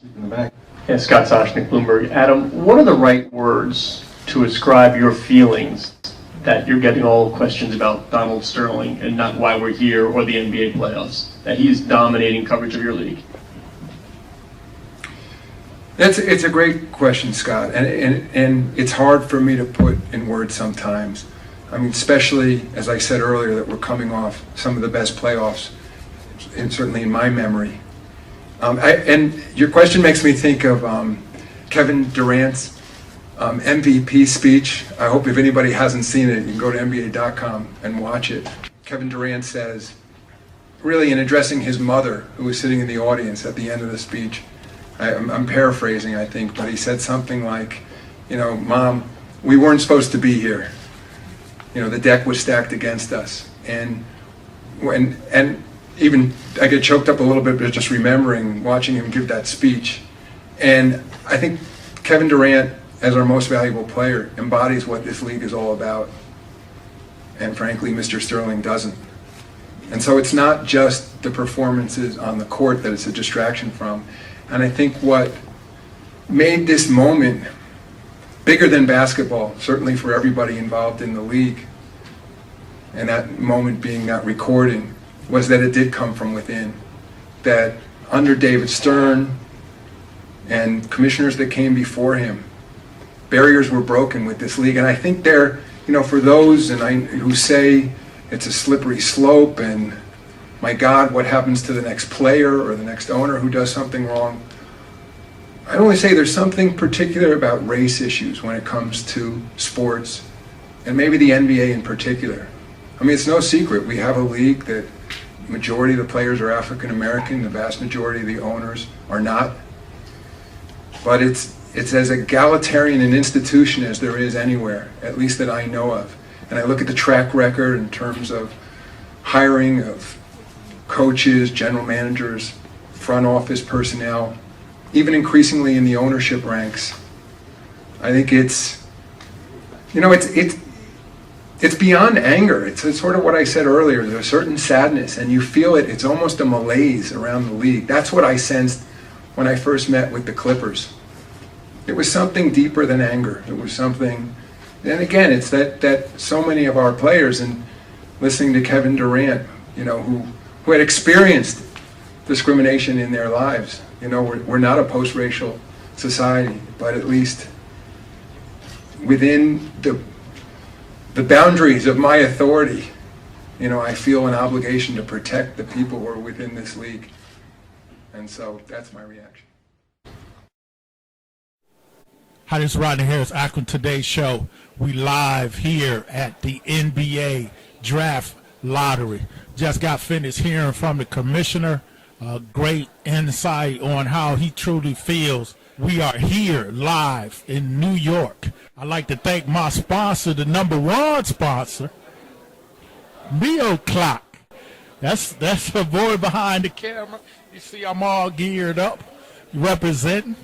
In the back. Yeah, Scott Soshnick, Bloomberg. Adam, what are the right words to ascribe your feelings that you're getting all questions about Donald Sterling and not why we're here or the NBA playoffs, that he's dominating coverage of your league? It's a great question, Scott, and it's hard for me to put in words sometimes. I mean, especially, as I said earlier, that we're coming off some of the best playoffs, and certainly in my memory. And your question makes me think of Kevin Durant's MVP speech. I hope if anybody hasn't seen it, you can go to NBA.com and watch it. Kevin Durant says, really in addressing his mother, who was sitting in the audience at the end of the speech, I'm paraphrasing, I think, but he said something like, Mom, we weren't supposed to be here. The deck was stacked against us. And even I get choked up a little bit just remembering watching him give that speech. And I think Kevin Durant, as our most valuable player, embodies what this league is all about. And frankly, Mr. Sterling doesn't. And so it's not just the performances on the court that it's a distraction from. And I think what made this moment bigger than basketball, certainly for everybody involved in the league, and that moment being that recording, was that it did come from within. That under David Stern and commissioners that came before him, barriers were broken with this league. And I think for those who say it's a slippery slope and my God, what happens to the next player or the next owner who does something wrong? I only say there's something particular about race issues when it comes to sports, and maybe the NBA in particular. I mean, it's no secret. We have a league that the majority of the players are African American, the vast majority of the owners are not. But it's as egalitarian an institution as there is anywhere, at least that I know of. And I look at the track record in terms of hiring of coaches, general managers, front office personnel, even increasingly in the ownership ranks. I think it's beyond anger. It's sort of what I said earlier. There's a certain sadness, and you feel it. It's almost a malaise around the league. That's what I sensed when I first met with the Clippers. It was something deeper than anger. It was something, and again, it's that so many of our players, and listening to Kevin Durant, who had experienced discrimination in their lives. We're not a post-racial society, but at least within the boundaries of my authority, I feel an obligation to protect the people who are within this league. And so that's my reaction. Hi, this is Rodney Harris, Akron Today Show. We live here at the NBA Draft Lottery. Just got finished hearing from the commissioner. Great insight on how he truly feels. We are here live in New York. I'd like to thank my sponsor, the number one sponsor, Mio Clock. That's the boy behind the camera. You see I'm all geared up, representing.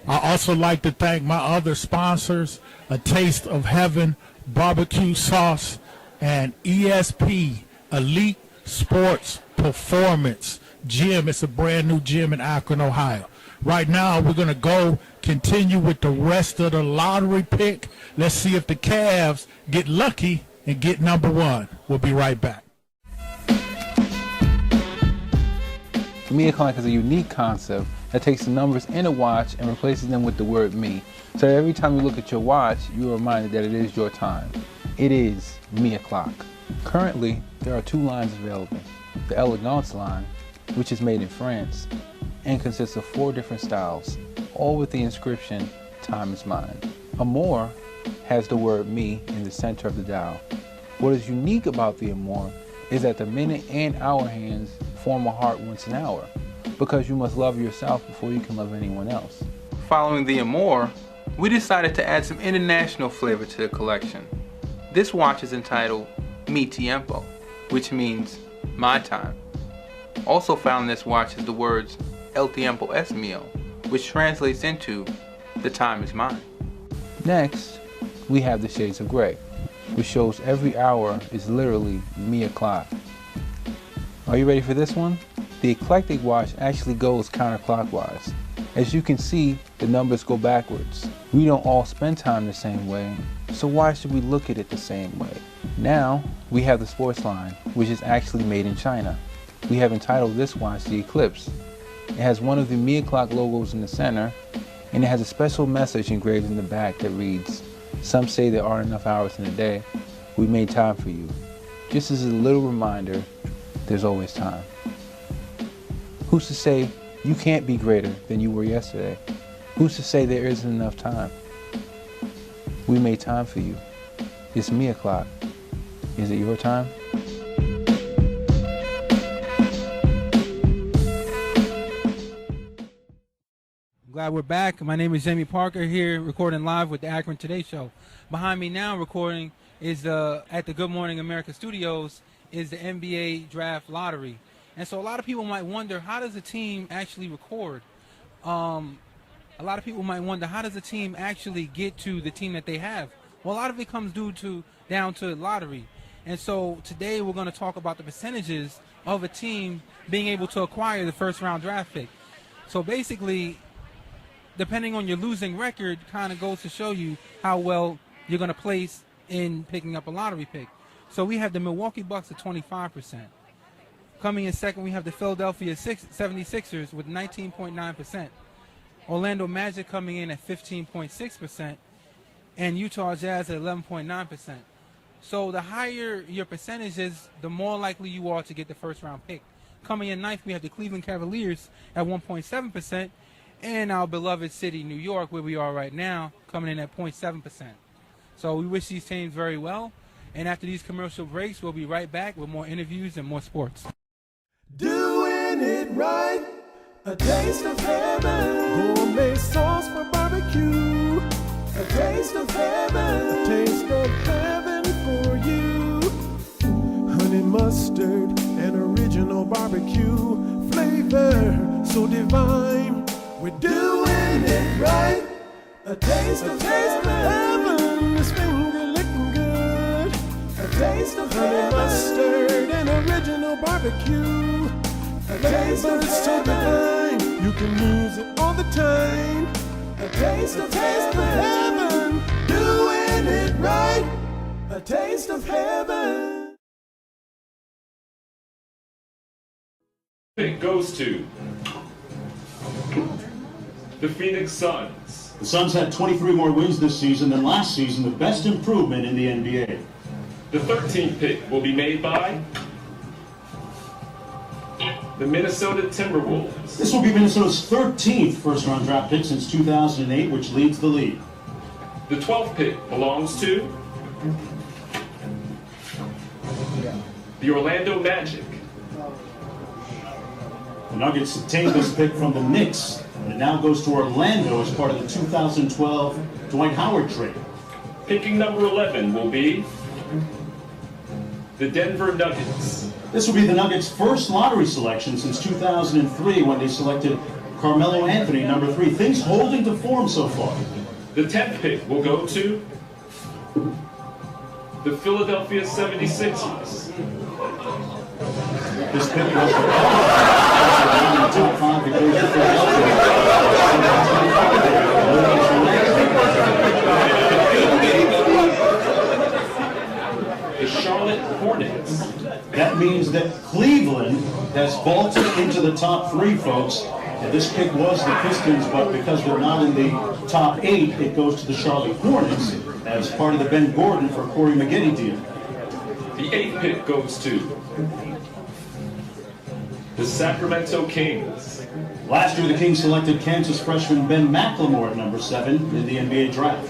I also like to thank my other sponsors, A Taste of Heaven, Barbecue Sauce, and ESP, Elite Sports Performance Gym. It's a brand new gym in Akron, Ohio. Right now, we're going to continue with the rest of the lottery pick. Let's see if the Cavs get lucky and get number one. We'll be right back. The Mia Clock is a unique concept that takes the numbers in a watch and replaces them with the word me. So every time you look at your watch, you are reminded that it is your time. It is Mia Clock. Currently, there are two lines available. The Elegance line, which is made in France, and consists of 4 different styles, all with the inscription, "Time is mine." Amour has the word me in the center of the dial. What is unique about the Amour is that the minute and hour hands form a heart once an hour, because you must love yourself before you can love anyone else. Following the Amour, we decided to add some international flavor to the collection. This watch is entitled Mi Tiempo, which means my time. Also found in this watch is the words El Tiempo es mío, which translates into the time is mine. Next, we have the Shades of Grey, which shows every hour is literally me o'clock. Are you ready for this one? The eclectic watch actually goes counterclockwise. As you can see, the numbers go backwards. We don't all spend time the same way, so why should we look at it the same way? Now, we have the sports line, which is actually made in China. We have entitled this watch the Eclipse. It has one of the Mi O'Clock logos in the center, and it has a special message engraved in the back that reads, "Some say there aren't enough hours in a day. We made time for you." Just as a little reminder, there's always time. Who's to say you can't be greater than you were yesterday? Who's to say there isn't enough time? We made time for you. It's Mi O'Clock. Is it your time? Glad we're back. My name is Jamie Parker here recording live with the Akron Today Show. Behind me now recording is at the Good Morning America studios is the NBA Draft Lottery. And so a lot of people might wonder, how does a team actually record? A lot of people might wonder, how does a team actually get to the team that they have? Well, a lot of it comes down to lottery. And so today we're going to talk about the percentages of a team being able to acquire the first round draft pick. So basically, depending on your losing record, kind of goes to show you how well you're going to place in picking up a lottery pick. So we have the Milwaukee Bucks at 25%. Coming in second, we have the Philadelphia 76ers with 19.9%. Orlando Magic coming in at 15.6%. And Utah Jazz at 11.9%. So the higher your percentage is, the more likely you are to get the first round pick. Coming in ninth, we have the Cleveland Cavaliers at 1.7%. And our beloved city, New York, where we are right now, coming in at 0.7%. So we wish these teams very well. And after these commercial breaks, we'll be right back with more interviews and more sports. Doing it right, a taste of heaven. Gourmet sauce for barbecue, a taste of heaven. A taste of heaven for you. Honey mustard and original barbecue flavor so divine. We're doing it right, a taste of heaven. This finger licking good, a taste of honey mustard and original barbecue. A taste of so divine, you can use it all the time. A taste of heaven, doing it right. A taste of heaven. It goes to the Phoenix Suns. The Suns had 23 more wins this season than last season, the best improvement in the NBA. The 13th pick will be made by the Minnesota Timberwolves. This will be Minnesota's 13th first-round draft pick since 2008, which leads the league. The 12th pick belongs to the Orlando Magic. The Nuggets obtained this pick from the Knicks, and it now goes to Orlando as part of the 2012 Dwight Howard trade. Picking number 11 will be the Denver Nuggets. This will be the Nuggets' first lottery selection since 2003 when they selected Carmelo Anthony, number 3. Things holding to form so far. The 10th pick will go to the Philadelphia 76ers. This pick was the top 5 that goes to Philadelphia. The Charlotte Hornets. That means that Cleveland has vaulted into the top 3, folks. And this pick was the Pistons, but because they're not in the top 8, it goes to the Charlotte Hornets as part of the Ben Gordon for Corey McGinney deal. The 8th pick goes to the Sacramento Kings. Last year, the Kings selected Kansas freshman Ben McLemore at number 7 in the NBA draft.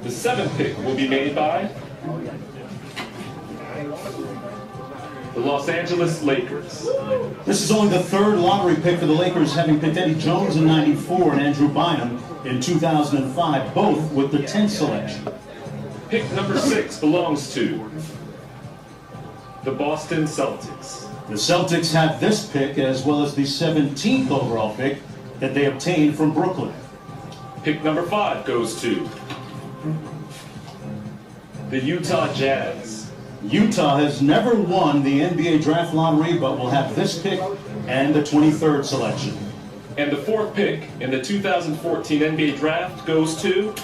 The 7th pick will be made by the Los Angeles Lakers. This is only the 3rd lottery pick for the Lakers, having picked Eddie Jones in '94 and Andrew Bynum in 2005, both with the 10th selection. Pick number 6 belongs to the Boston Celtics. The Celtics have this pick as well as the 17th overall pick that they obtained from Brooklyn. Pick number 5 goes to the Utah Jazz. Utah has never won the NBA draft lottery, but will have this pick And the 23rd selection. And the fourth pick in the 2014 NBA Draft goes to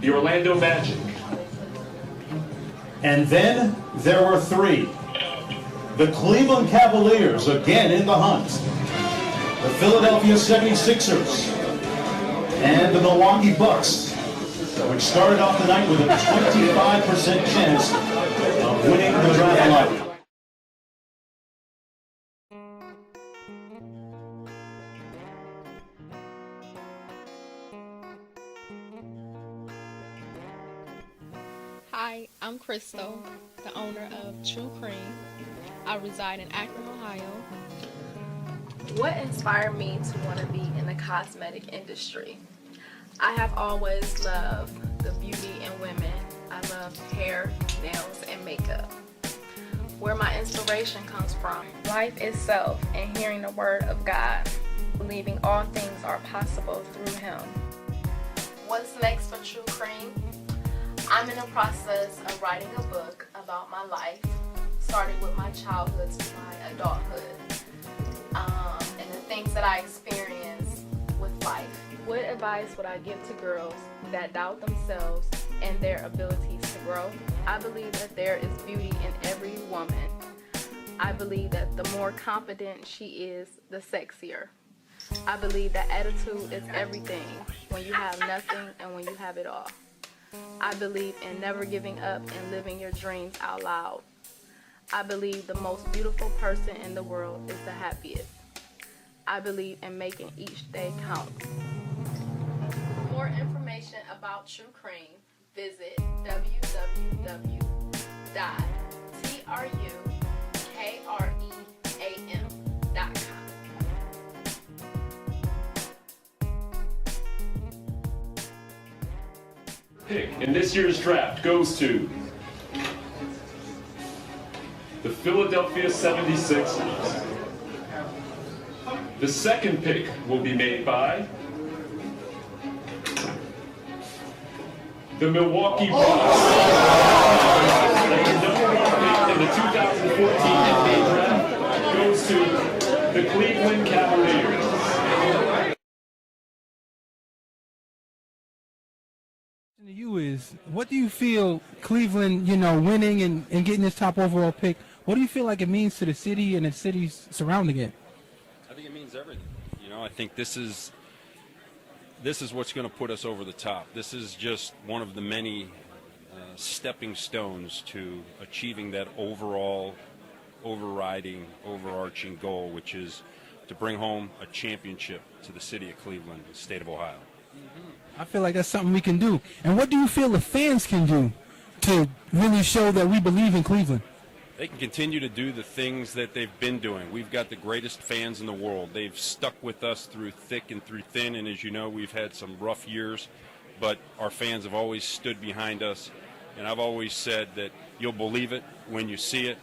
the Orlando Magic. And then there were three. The Cleveland Cavaliers again in the hunt. The Philadelphia 76ers. And the Milwaukee Bucks, which started off the night with a 25% chance of winning the draft lottery. Hi, I'm Crystal, the owner of True Cream. I reside in Akron, Ohio. What inspired me to want to be in the cosmetic industry? I have always loved the beauty in women. I love hair, nails, and makeup. Where my inspiration comes from, life itself and hearing the word of God, believing all things are possible through Him. What's next for True Cream? I'm in the process of writing a book about my life, starting with my childhood to my adulthood, and the things that I experienced with life. What advice would I give to girls that doubt themselves and their abilities to grow? I believe that there is beauty in every woman. I believe that the more confident she is, the sexier. I believe that attitude is everything, when you have nothing and when you have it all. I believe in never giving up and living your dreams out loud. I believe the most beautiful person in the world is the happiest. I believe in making each day count. For more information about True Cream, visit www.trukream.com. Pick in this year's draft goes to the Philadelphia 76ers. The second pick will be made by the Milwaukee Bucks. And the number one pick in the 2014 NBA Draft goes to the Cleveland Cavaliers. To you is, what do you feel Cleveland, winning and getting this top overall pick, what do you feel like it means to the city and the cities surrounding it? I think it means everything. I think this is what's going to put us over the top. This is just one of the many stepping stones to achieving that overarching goal, which is to bring home a championship to the city of Cleveland, the state of Ohio. I feel like that's something we can do. And what do you feel the fans can do to really show that we believe in Cleveland? They can continue to do the things that they've been doing. We've got the greatest fans in the world. They've stuck with us through thick and through thin, and as you know, we've had some rough years, but our fans have always stood behind us, and I've always said that you'll believe it when you see it.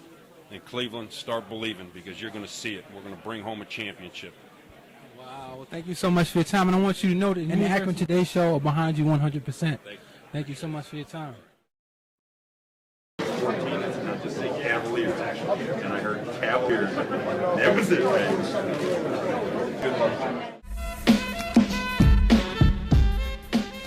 In Cleveland, start believing, because you're going to see it. We're going to bring home a championship. Wow, well, thank you so much for your time, and I want you to know that the Akron Today Show are behind you 100%. Thank you so much for your time. 14, that's not just say Cavaliers, actually, and I heard Cavaliers. That was it, man. Good luck.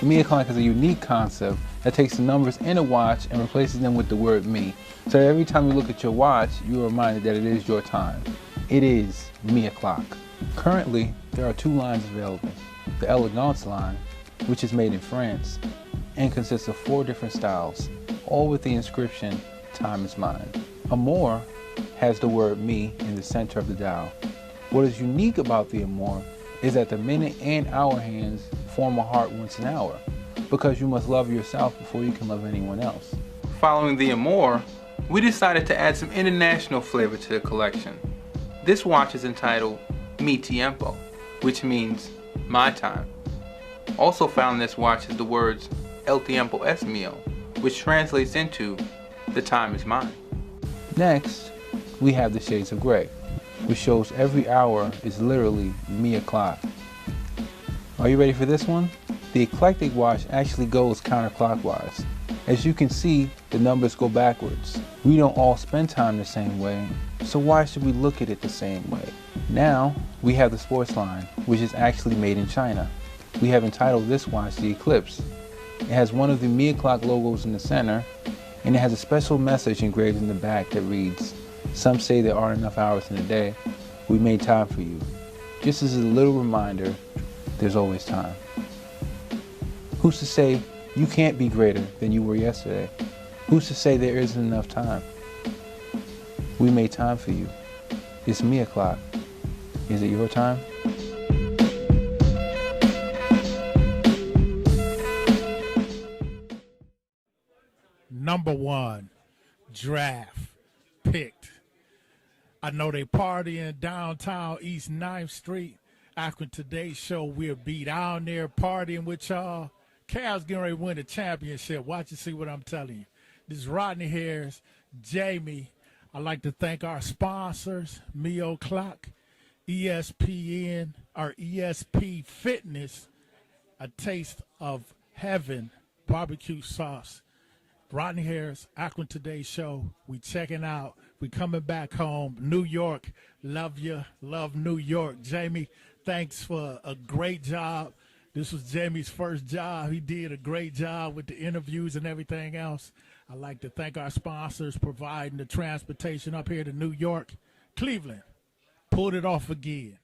Me Clinic is a unique concept that takes the numbers in a watch and replaces them with the word me. So that every time you look at your watch, you are reminded that it is your time. It is me o'clock. Currently, there are 2 lines available. The Elegance line, which is made in France, and consists of 4 different styles, all with the inscription, "Time is mine." Amour has the word me in the center of the dial. What is unique about the Amour is that the minute and hour hands form a heart once an hour, because you must love yourself before you can love anyone else. Following the Amour, we decided to add some international flavor to the collection. This watch is entitled Mi Tiempo, which means my time. Also found in this watch is the words El Tiempo es mío, which translates into the time is mine. Next, we have the Shades of Grey, which shows every hour is literally me o'clock. Are you ready for this one? The eclectic watch actually goes counterclockwise. As you can see, the numbers go backwards. We don't all spend time the same way, so why should we look at it the same way? Now, we have the sports line, which is actually made in China. We have entitled this watch the Eclipse. It has one of the Mi O'Clock logos in the center, and it has a special message engraved in the back that reads, "Some say there aren't enough hours in a day. We made time for you." Just as a little reminder, there's always time. Who's to say you can't be greater than you were yesterday? Who's to say there isn't enough time? We made time for you. It's Mi O'Clock. Is it your time? Number one draft picked. I know they partying downtown East 9th Street. Akron Today show, we'll be down there partying with y'all. Cavs getting ready to win the championship. Watch and see what I'm telling you. This is Rodney Harris, Jamie. I'd like to thank our sponsors, Mi O'Clock, ESPN, our ESP Fitness, A Taste of Heaven, barbecue sauce. Rodney Harris, Akron Today show. We checking out. We coming back home. New York, love you. Love New York. Jamie, thanks for a great job. This was Jamie's first job. He did a great job with the interviews and everything else. I'd like to thank our sponsors providing the transportation up here to New York. Cleveland, pulled it off again.